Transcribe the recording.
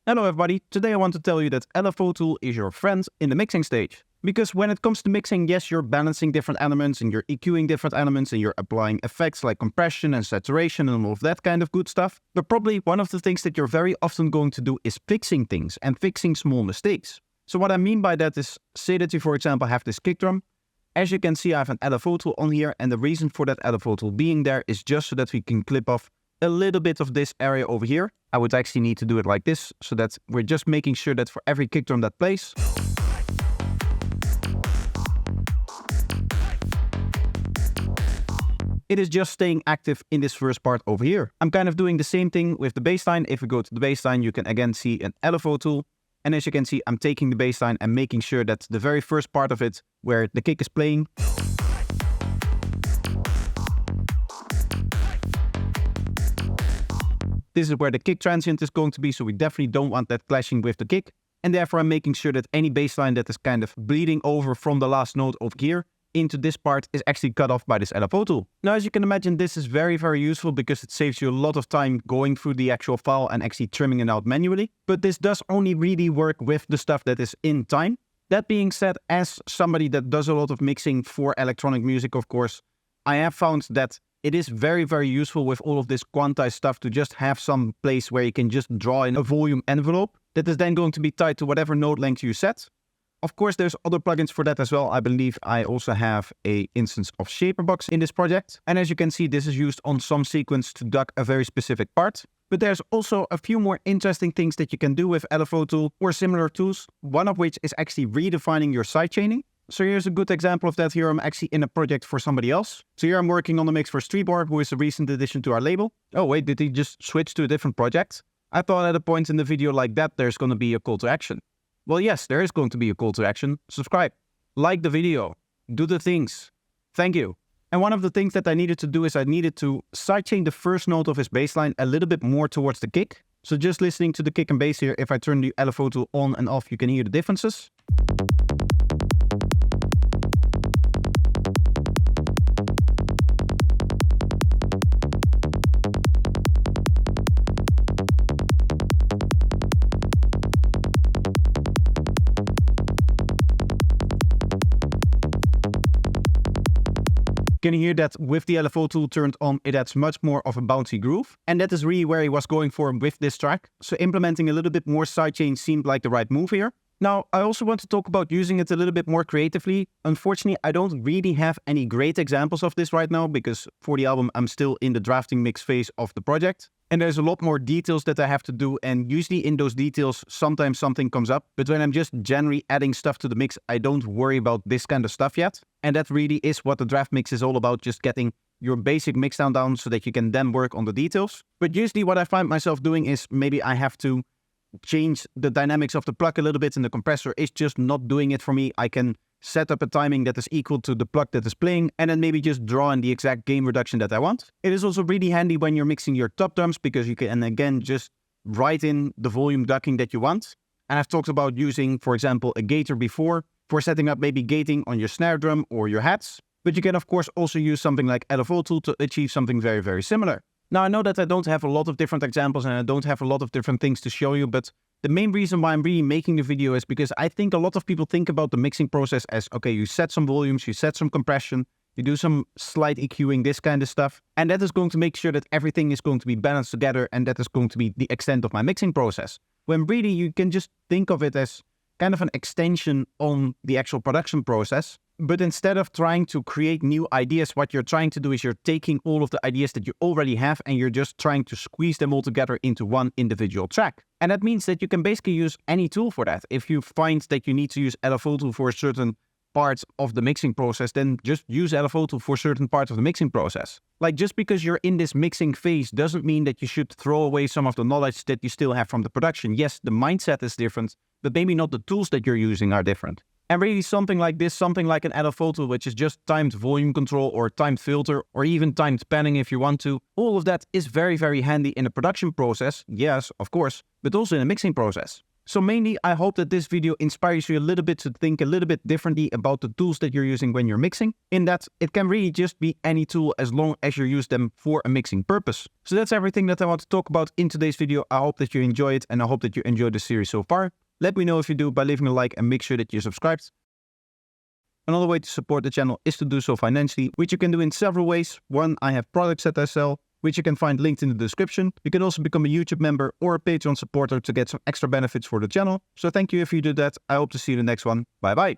Hello everybody, today I want to tell you that LFOtool is your friend in the mixing stage. Because when it comes to mixing, yes, you're balancing different elements and you're EQing different elements and you're applying effects like compression and saturation and all of that kind of good stuff. But probably one of the things that you're very often going to do is fixing things and fixing small mistakes. So what I mean by that is, say that you, for example, have this kick drum. As you can see, I have an LFOtool on here, and the reason for that LFOtool being there is just so that we can clip off a little bit of this area over here. I would actually need to do it like this, so that we're just making sure that for every kick drum that plays, it is just staying active in this first part over here. I'm kind of doing the same thing with the bassline. If we go to the bassline, you can again see an LFOtool. And as you can see, I'm taking the bassline and making sure that the very first part of it, where the kick is playing, this is where the kick transient is going to be, so we definitely don't want that clashing with the kick. And therefore I'm making sure that any bassline that is kind of bleeding over from the last note over here into this part is actually cut off by this LFOtool. Now, as you can imagine, this is very, very useful because it saves you a lot of time going through the actual file and actually trimming it out manually. But this does only really work with the stuff that is in time. That being said, as somebody that does a lot of mixing for electronic music, of course, I have found that it is very, very useful with all of this quantized stuff to just have some place where you can just draw in a volume envelope that is then going to be tied to whatever note length you set. Of course, there's other plugins for that as well. I believe I also have an instance of Shaperbox in this project. And as you can see, this is used on some sequence to duck a very specific part. But there's also a few more interesting things that you can do with LFOtool or similar tools, one of which is actually redefining your sidechaining. So here's a good example of that. Here I'm actually in a project for somebody else. So here I'm working on the mix for Streetbar, who is a recent addition to our label. Oh wait, did he just switch to a different project? I thought at a point in the video like that there's going to be a call to action. Well, yes, there is going to be a call to action. Subscribe, like the video, do the things. Thank you. And one of the things that I needed to do is I needed to sidechain the first note of his bass line a little bit more towards the kick. So just listening to the kick and bass here, if I turn the LFOtool on and off, you can hear the differences. You can hear that with the LFOtool turned on, it adds much more of a bouncy groove. And that is really where he was going for with this track. So implementing a little bit more sidechain seemed like the right move here. Now, I also want to talk about using it a little bit more creatively. Unfortunately, I don't really have any great examples of this right now because for the album, I'm still in the drafting mix phase of the project. And there's a lot more details that I have to do, and usually in those details, sometimes something comes up. But when I'm just generally adding stuff to the mix, I don't worry about this kind of stuff yet. And that really is what the draft mix is all about, just getting your basic mixdown down so that you can then work on the details. But usually what I find myself doing is maybe I have to change the dynamics of the plug a little bit, and the compressor is just not doing it for me. I can set up a timing that is equal to the plug that is playing, and then maybe just draw in the exact gain reduction that I want. It is also really handy when you're mixing your top drums because you can again just write in the volume ducking that you want. And I've talked about using, for example, a gator before for setting up maybe gating on your snare drum or your hats. But you can of course also use something like LFOtool to achieve something very, very similar. Now, I know that I don't have a lot of different examples and I don't have a lot of different things to show you, but the main reason why I'm really making the video is because I think a lot of people think about the mixing process as, okay, you set some volumes, you set some compression, you do some slight EQing, this kind of stuff. And that is going to make sure that everything is going to be balanced together, and that is going to be the extent of my mixing process. When really you can just think of it as kind of an extension on the actual production process. But instead of trying to create new ideas, what you're trying to do is you're taking all of the ideas that you already have and you're just trying to squeeze them all together into one individual track. And that means that you can basically use any tool for that. If you find that you need to use LFOtool for a certain parts of the mixing process, then just use LFOtool for certain parts of the mixing process. Like, just because you're in this mixing phase doesn't mean that you should throw away some of the knowledge that you still have from the production. Yes, the mindset is different, but maybe not the tools that you're using are different. And really something like this, something like an LFOtool, which is just timed volume control or timed filter or even timed panning if you want to, all of that is very, very handy in the production process, yes, of course, but also in the mixing process. So mainly, I hope that this video inspires you a little bit to think a little bit differently about the tools that you're using when you're mixing, in that it can really just be any tool as long as you use them for a mixing purpose. So that's everything that I want to talk about in today's video. I hope that you enjoy it, and I hope that you enjoyed the series so far. Let me know if you do by leaving a like, and make sure that you're subscribed. Another way to support the channel is to do so financially, which you can do in several ways. One, I have products that I sell, which you can find linked in the description. You can also become a YouTube member or a Patreon supporter to get some extra benefits for the channel. So thank you if you do that. I hope to see you in the next one. Bye bye.